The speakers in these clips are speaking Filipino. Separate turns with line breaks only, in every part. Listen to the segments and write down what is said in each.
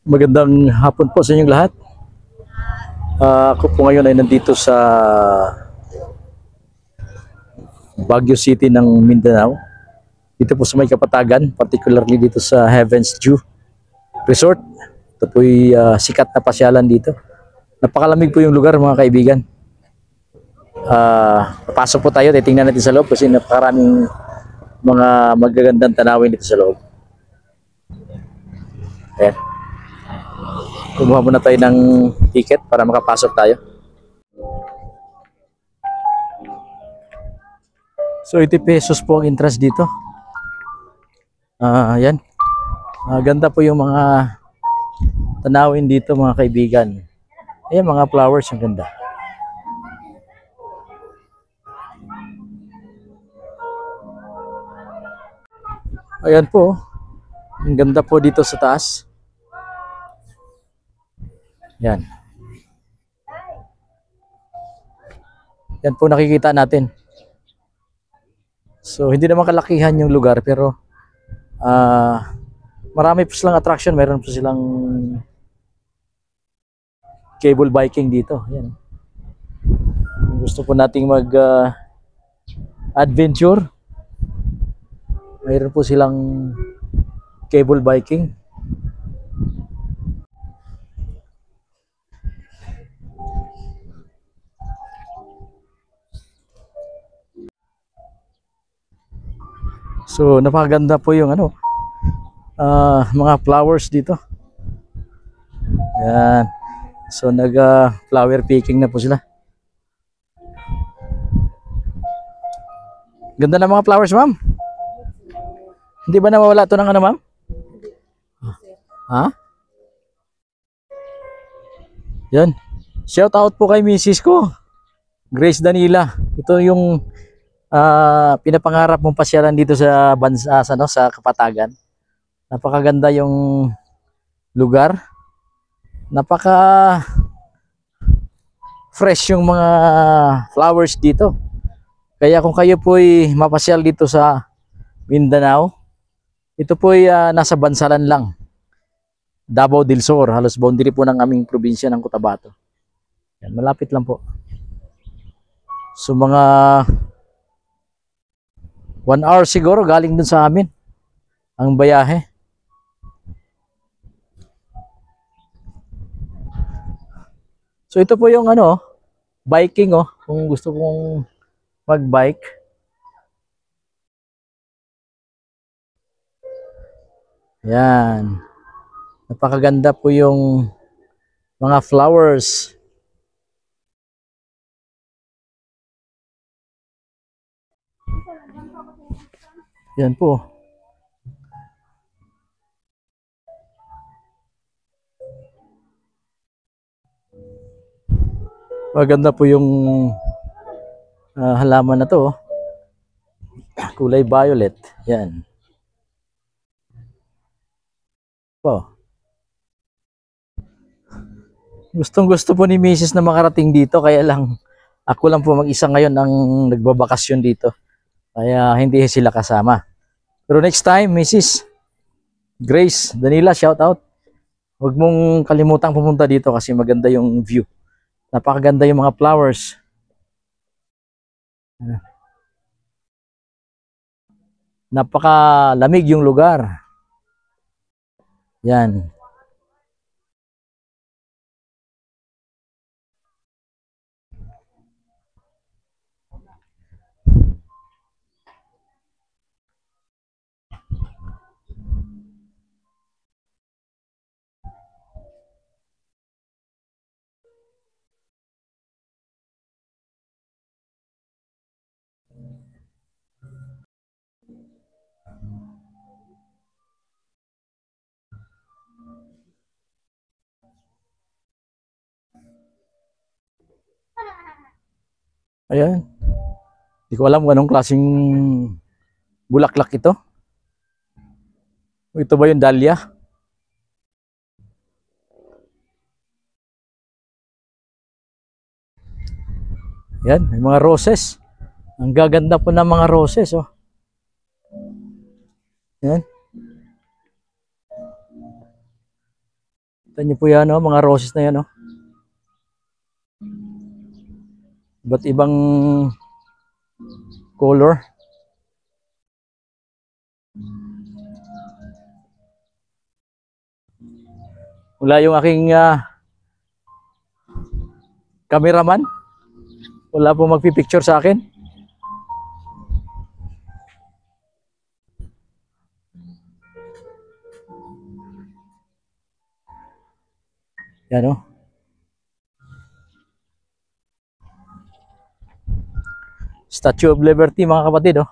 Magandang hapon po sa inyong lahat. Ako po ngayon ay nandito sa Baguio City ng Mindanao. Dito po sa may Kapatagan, particularly dito sa Heaven's Dew Resort. Ito po ay sikat na pasyalan dito. Napakalamig po yung lugar, mga kaibigan. Papasok po tayo, titingnan natin sa loob kasi napakaraming mga magagandang tanawin dito sa loob. Ayan. Kumuha muna tayo ng ticket para makapasok tayo. So 80 pesos po ang entrance dito. Ayan. Ganda po yung mga tanawin dito, mga kaibigan. Ayan, mga flowers, ang ganda. Ayan po. Ang ganda po dito sa taas. Yan. Yan po nakikita natin. So hindi naman kalakihan yung lugar pero marami po silang attraction. Meron po silang cable biking dito. Yan. Kung gusto po nating mag adventure, mayroon po silang cable biking. So napakaganda po yung mga flowers dito. Yan. So nag flower picking na po sila. Ganda ng mga flowers, ma'am. Hindi ba nawawala to ng ma'am? Ha? Yan. Shout out po kay Mrs. ko, Grace Danila. Ito yung pinapangarap mong pasyalan dito sa bansa, sa Kapatagan. Napakaganda yung lugar. Napaka fresh yung mga flowers dito. Kaya kung kayo po'y mapasyal dito sa Mindanao, ito po'y nasa bansalan lang. Davao del Sur, halos boundary po ng aming probinsya ng Cotabato. Yan, malapit lang po. So mga 1 hour siguro galing dun sa amin ang bayahe. So ito po yung biking kung gusto kong mag-bike. Yan. Napakaganda po yung mga flowers. Yan po. Maganda po yung halaman na to. Kulay violet. Yan. Po. Gustong gusto po ni Mrs. na makarating dito, kaya lang ako lang po mag-isa ngayon ang nagbabakasyon dito. Kaya hindi sila kasama. Pero next time, Mrs. Grace Danila, shout out. Huwag mong kalimutang pumunta dito kasi maganda yung view. Napakaganda yung mga flowers. Napakalamig yung lugar. Yan. Ayan. Hindi ko alam kung anong klaseng bulaklak ito. Ito ba yung dahlia? Yan, may mga roses. Ang gaganda po ng mga roses, Yan. Kita niyo po yan, oh, mga roses na yan. Oh. Iba't ibang color. Wala yung aking cameraman. Wala po magpipicture sa akin. Yan o. Statue of Liberty mga kapatid oh.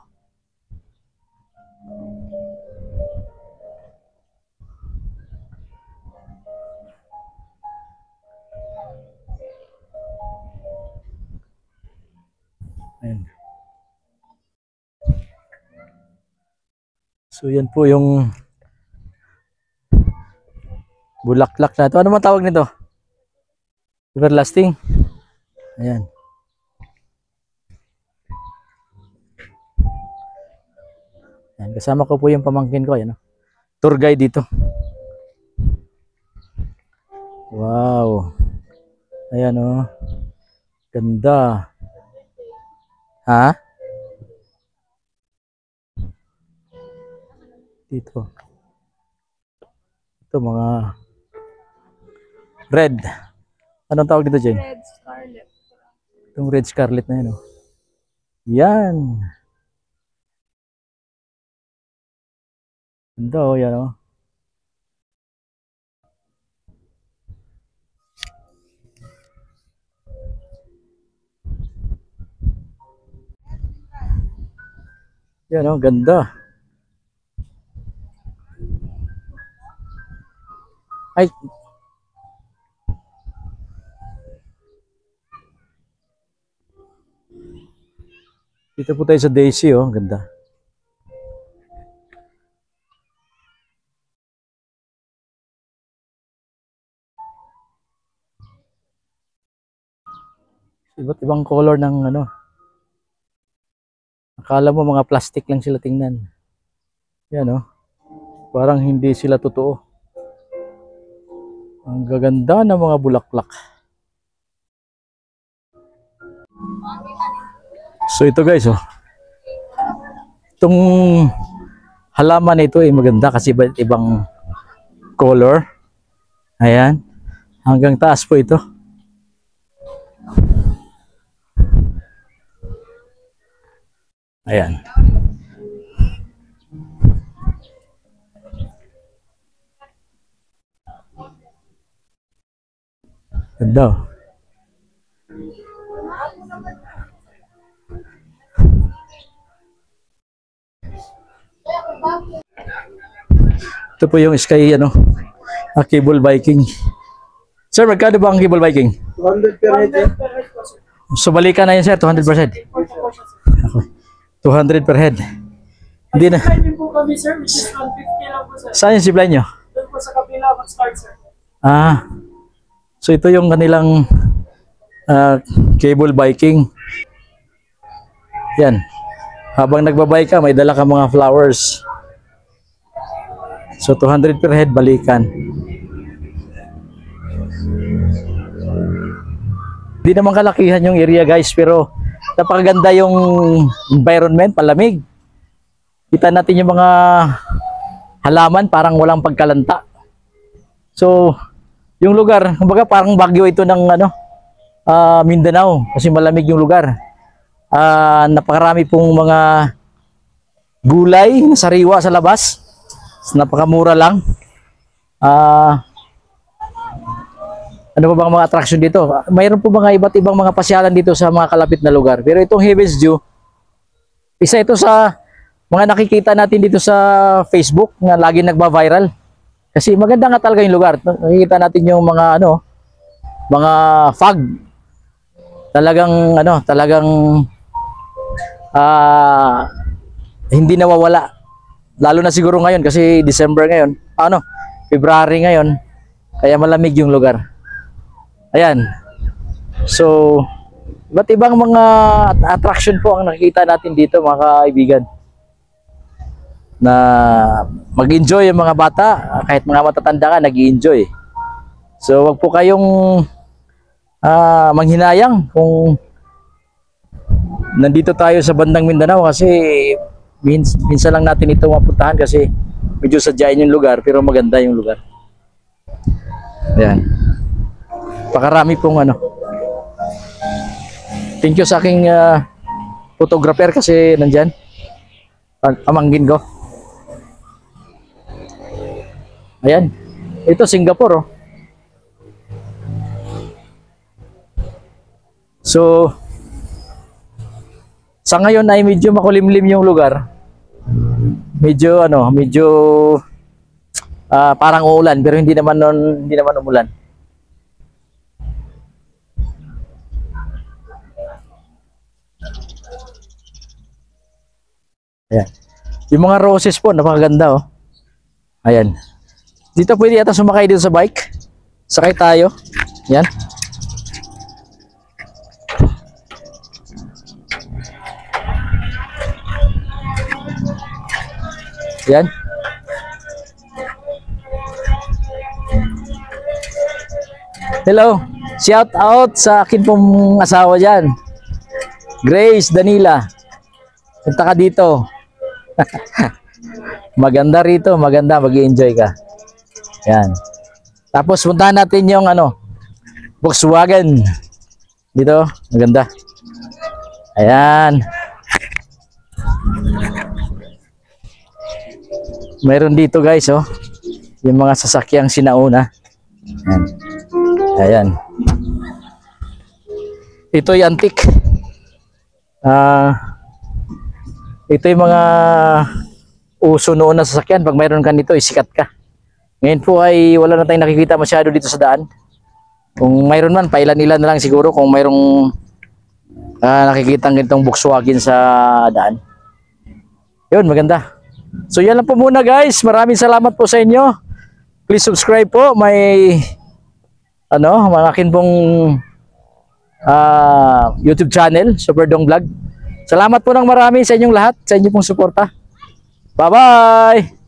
Ayan. So yan po yung bulaklak na ito. Ano man tawag nito? Everlasting. Ayan. Ayan. Kasama ko po yung pamangkin ko. Ayan, oh. Tour guide dito. Wow. Ayan oh. Ganda. Ha? Dito. Ito mga red. Anong tawag dito, Jen?
Red scarlet.
Itong red scarlet na yan, oh. Yan. Ganda, oh, yan, oh. Yan, oh, ganda. Ay. Dito po tayo sa Daisy, oh, ganda. Iba't ibang color ng ano. Akala mo mga plastic lang sila tingnan. Yan oh. Parang hindi sila totoo. Ang gaganda ng mga bulaklak. So ito guys oh. Itong halaman na ito ay maganda kasi iba't ibang color. Ayan. Hanggang taas po ito. Ayan. Ganda. Ito po yung Sky ano, cable biking. Sir, magkano ba ang cable biking?
200 per head.
So balikan na yun sir, 200%. Okay. 200 per head. Hindi na.
Pwede po kami sir, which is 150 lang po sir.
Saan yung zipline nyo?
Doon po sa kapila mag-start sir.
Ah. So ito yung kanilang cable biking. Yan. Habang nagbabike ka, may dala ka mga flowers. So 200 per head, balikan. Hindi naman kalakihan yung area guys, pero napakaganda yung environment, palamig. Kita natin yung mga halaman, parang walang pagkalanta. So, yung lugar, kumbaga parang Baguio ito ng ano, Mindanao, kasi malamig yung lugar. Napakarami pong mga gulay na sariwa sa labas. Napakamura lang. Ano pa bang mga attraction dito? Mayroon po mga iba't ibang mga pasyalan dito sa mga kalapit na lugar. Pero itong Heaven's Dew, isa ito sa mga nakikita natin dito sa Facebook na lagi nagba-viral. Kasi maganda nga talaga yung lugar. Nakikita natin yung mga ano, mga fog. Talagang ano, talagang hindi nawawala. Lalo na siguro ngayon kasi December ngayon. February ngayon. Kaya malamig yung lugar. Ayan. So, iba't ibang mga attraction po ang nakikita natin dito mga kaibigan. Na mag-enjoy yung mga bata, kahit mga matatanda ka, nag-i-enjoy. So wag po kayong manghinayang kung nandito tayo sa bandang Mindanao kasi minsan lang natin ito mapuntahan kasi medyo sadyain yung lugar pero maganda yung lugar. Ayan. Pakarami pong ano. Thank you sa aking photographer kasi nandyan. Pamangkin ko. Ayan. Ito Singapore oh. So sa ngayon ay medyo makulimlim yung lugar. Medyo parang uulan pero hindi naman umulan. Ayan. Yung mga roses po napakaganda oh. Ayan. Dito pwede yata sumakay dito sa bike. Sakay tayo. Yan. Yan. Hello. Shout out sa akin pong asawa dyan. Grace Danila. Punta ka dito. Maganda rito. Maganda. Mag-i-enjoy ka. Yan. Tapos puntahan natin yung Volkswagen. Dito. Maganda. Ayan. Meron dito guys oh. Yung mga sasakyang sinauna. Ayan. Ito yung antique. Ito yung mga uso noon na sasakyan. Pag mayroon ka nito, isikat ka. Ngayon po ay wala na tayong nakikita masyado dito sa daan. Kung mayroon man, pailan-ilan na lang siguro kung mayroong nakikita ng ganitong Volkswagen sa daan. Yun, maganda. So yan lang po muna guys. Maraming salamat po sa inyo. Please subscribe po. May mga akin pong YouTube channel, Super Dong Vlog. Salamat po ng marami sa inyong lahat, sa inyong pong suporta. Bye-bye!